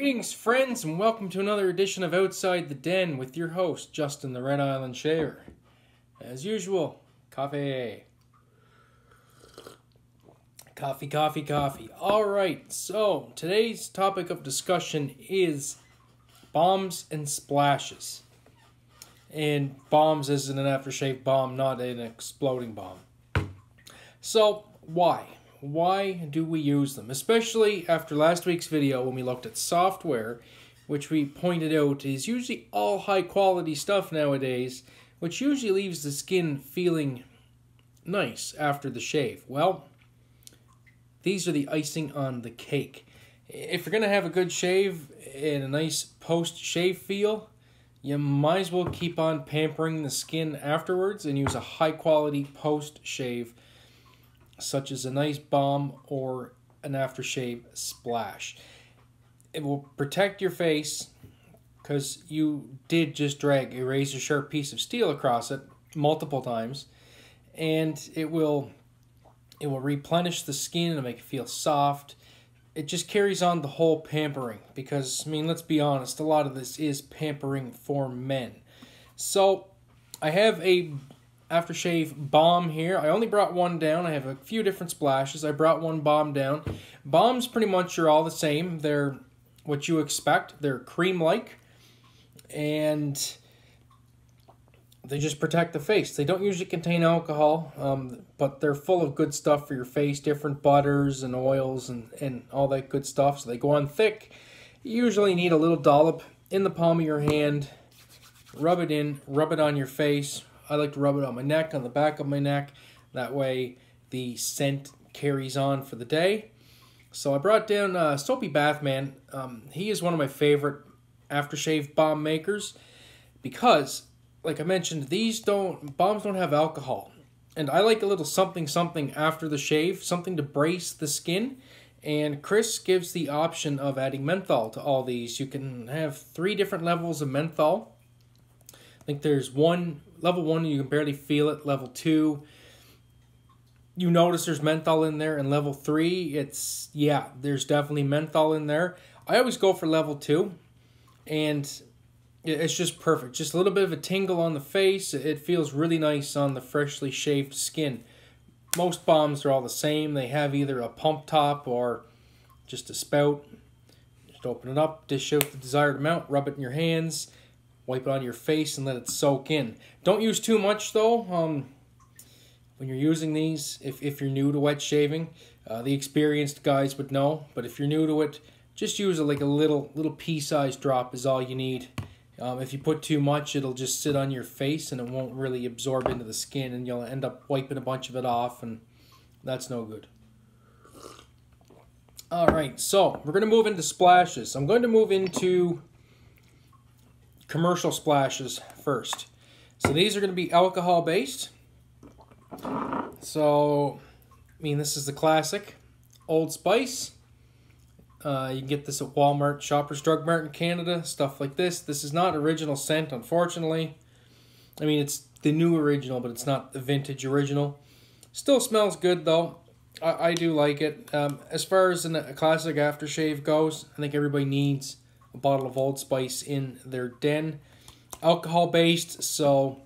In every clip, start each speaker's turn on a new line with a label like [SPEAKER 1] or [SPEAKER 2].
[SPEAKER 1] Greetings, friends, and welcome to another edition of Outside the Den with your host, Justin the Red Island Shaver. As usual, coffee. Coffee. Alright, so today's topic of discussion is balms and splashes. And balms isn't an aftershave balm, not an exploding balm. So, why? Why do we use them? Especially after last week's video when we looked at software, which we pointed out is usually all high quality stuff nowadays, which usually leaves the skin feeling nice after the shave. Well, these are the icing on the cake. If you're going to have a good shave and a nice post-shave feel, you might as well keep on pampering the skin afterwards and use a high quality post-shave such as a nice balm or an aftershave splash. It will protect your face because you did just drag a razor sharp piece of steel across it multiple times, and it will replenish the skin and make it feel soft. It just carries on the whole pampering because, I mean, let's be honest, a lot of this is pampering for men. So I have a aftershave balm here. I only brought one down. I have a few different splashes. I brought one balm down. Balms pretty much are all the same. They're what you expect. They're cream-like, and they just protect the face. They don't usually contain alcohol, but they're full of good stuff for your face, different butters and oils and all that good stuff. So they go on thick. You usually need a little dollop in the palm of your hand. Rub it in, rub it on your face. I like to rub it on my neck, on the back of my neck. That way the scent carries on for the day. So I brought down Soapy Bathman. He is one of my favorite aftershave balm makers because, like I mentioned, balms don't have alcohol. And I like a little something after the shave, something to brace the skin. And Chris gives the option of adding menthol to all these. You can have 3 different levels of menthol. I think there's level 1, you can barely feel it. Level 2, you notice there's menthol in there. And level 3, there's definitely menthol in there. I always go for level 2. And it's just perfect. Just a little bit of a tingle on the face. It feels really nice on the freshly shaved skin. Most balms are all the same. They have either a pump top or just a spout. Just open it up, dish out the desired amount, rub it in your hands, wipe it on your face, and let it soak in. Don't use too much, though. When you're using these, if you're new to wet shaving, the experienced guys would know. But if you're new to it, just use like a little pea-sized drop is all you need. If you put too much, it'll just sit on your face and it won't really absorb into the skin, and you'll end up wiping a bunch of it off, and that's no good. Alright, so we're going to move into splashes. I'm going to move into commercial splashes first. So these are going to be alcohol based. So, I mean, this is the classic Old Spice. You can get this at Walmart, Shoppers Drug Mart in Canada, stuff like this. This is not original scent, unfortunately. I mean, it's the new original, but it's not the vintage original. Still smells good, though. I do like it. As far as a classic aftershave goes, I think everybody needs a bottle of Old Spice in their den. Alcohol-based, so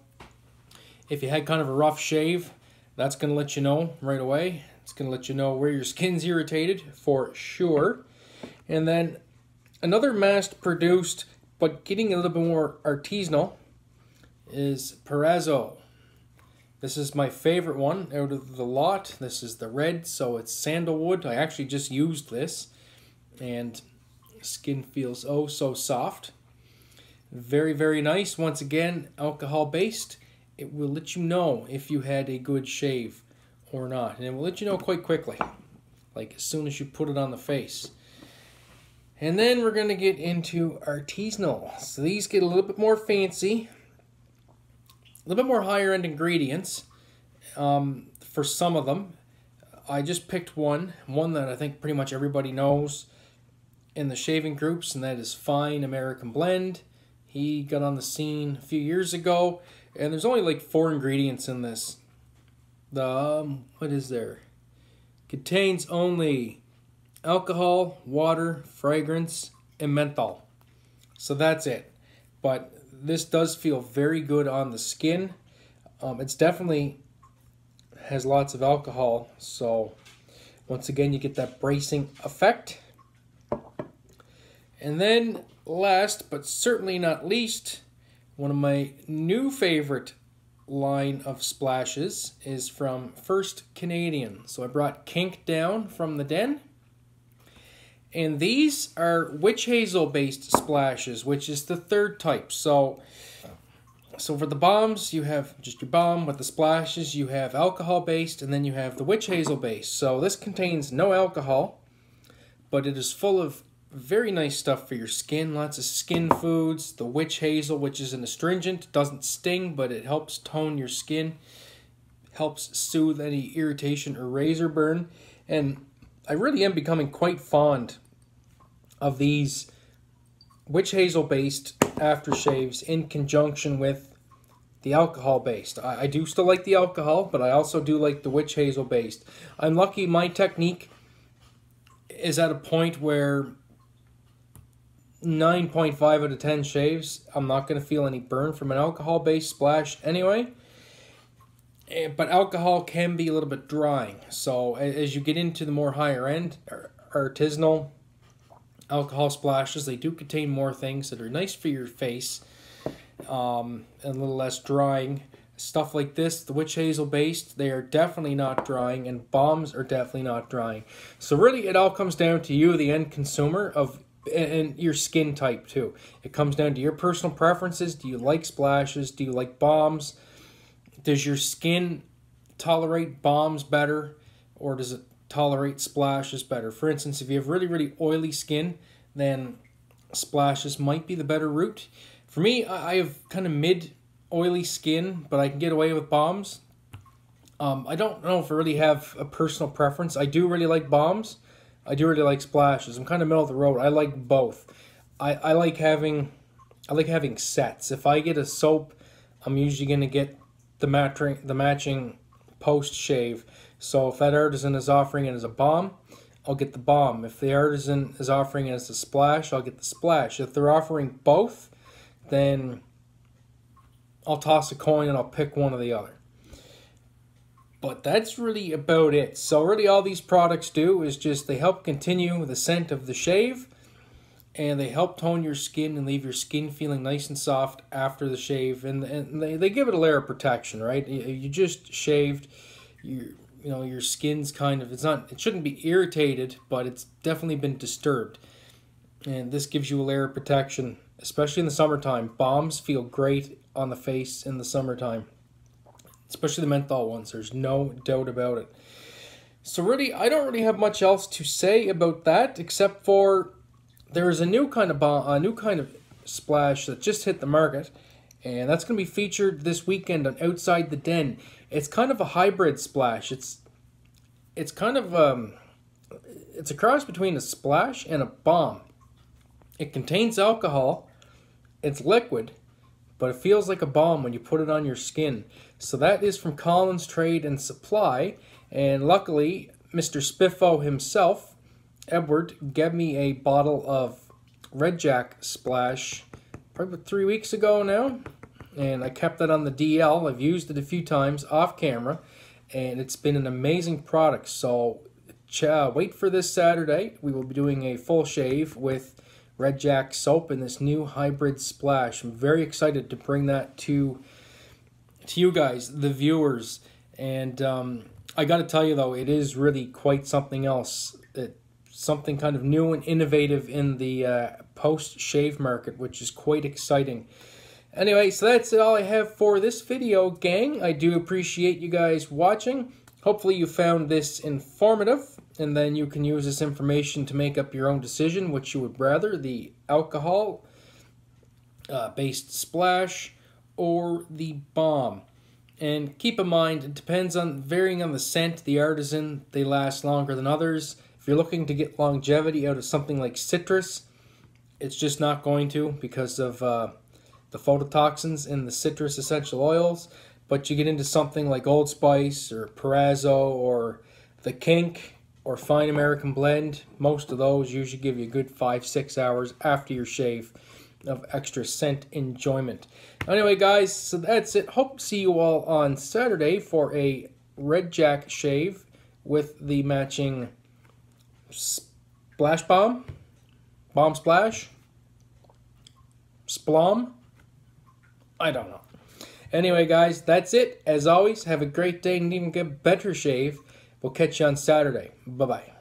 [SPEAKER 1] if you had kind of a rough shave, that's going to let you know right away. It's going to let you know where your skin's irritated, for sure. And then another mass-produced, but getting a little bit more artisanal, is Perazzo. This is my favorite one out of the lot. This is the red, so it's sandalwood. I actually just used this, and skin feels oh so soft. Very, very nice. Once again, alcohol-based. It will let you know if you had a good shave or not. And it will let you know quite quickly, like as soon as you put it on the face. And then we're going to get into artisanal. So these get a little bit more fancy, a little bit more higher end ingredients for some of them. I just picked one that I think pretty much everybody knows in the shaving groups, and that is Fine American Blend. He got on the scene a few years ago, and there's only like 4 ingredients in this. What is there? Contains only alcohol, water, fragrance, and menthol. So that's it. But this does feel very good on the skin. It's definitely has lots of alcohol, so once again you get that bracing effect. And then last but certainly not least, one of my new favorite line of splashes is from First Canadian. So I brought Kink down from the den, and these are witch hazel based splashes, which is the third type. So for the balms, you have just your balm. With the splashes, you have alcohol based, and then you have the witch hazel based. So this contains no alcohol, but it is full of very nice stuff for your skin. Lots of skin foods. The witch hazel, which is an astringent, doesn't sting, but it helps tone your skin, helps soothe any irritation or razor burn. And I really am becoming quite fond of these witch hazel based aftershaves in conjunction with the alcohol based. I do still like the alcohol, but I also do like the witch hazel based. I'm lucky my technique is at a point where 9.5 out of 10 shaves, I'm not going to feel any burn from an alcohol based splash anyway. But alcohol can be a little bit drying. So as you get into the more higher end artisanal alcohol splashes, they do contain more things that are nice for your face, and a little less drying. Stuff like this, the witch hazel based, they are definitely not drying, and balms are definitely not drying. So really it all comes down to you, the end consumer, and your skin type too. It comes down to your personal preferences. Do you like splashes? Do you like balms? Does your skin tolerate balms better, or does it tolerate splashes better? For instance, if you have really, really oily skin, then splashes might be the better route. For me, I have kind of mid-oily skin, but I can get away with balms. I don't know if I really have a personal preference. I do really like balms. I do really like splashes. I'm kind of middle of the road. I like both. I like having sets. If I get a soap, I'm usually going to get the matching post-shave. So if that artisan is offering it as a balm, I'll get the balm. If the artisan is offering it as a splash, I'll get the splash. If they're offering both, then I'll toss a coin and I'll pick one or the other. But that's really about it. So really all these products do is just they help continue the scent of the shave, and they help tone your skin and leave your skin feeling nice and soft after the shave. And they give it a layer of protection, right? You just shaved, you know, your skin's kind of, it shouldn't be irritated, but it's definitely been disturbed. And this gives you a layer of protection, especially in the summertime. Balms feel great on the face in the summertime, especially the menthol ones. There's no doubt about it. So really, I don't really have much else to say about that, except for there is a new kind of splash that just hit the market, and that's going to be featured this weekend on Outside the Den. It's kind of a hybrid splash. It's kind of it's a cross between a splash and a balm. It contains alcohol. It's liquid, but it feels like a balm when you put it on your skin. So that is from Collins Trade and Supply, and luckily Mr. Spiffo himself, Edward, gave me a bottle of Red Jack Splash probably about 3 weeks ago now, and I kept that on the DL. I've used it a few times off camera, and it's been an amazing product. So wait for this Saturday. We will be doing a full shave with Red Jack soap in this new hybrid splash. I'm very excited to bring that to you guys, the viewers. And I got to tell you though, it is really quite something else. Something kind of new and innovative in the post-shave market, which is quite exciting. Anyway, so that's all I have for this video, gang. I do appreciate you guys watching. Hopefully you found this informative, and then you can use this information to make up your own decision, which you would rather, the alcohol based splash or the balm. And keep in mind, it depends on varying on the scent, the artisan, they last longer than others. If you're looking to get longevity out of something like citrus, it's just not going to, because of the phytotoxins in the citrus essential oils. But you get into something like Old Spice or Perazzo or the Kink, or fine American blend. Most of those usually give you a good 5-6 hours after your shave of extra scent enjoyment. Anyway, guys, so that's it. Hope to see you all on Saturday for a Red Jack shave with the matching splash bomb, bomb splash, splom. I don't know. Anyway, guys, that's it. As always, have a great day and even get better shave. We'll catch you on Saturday. Bye-bye.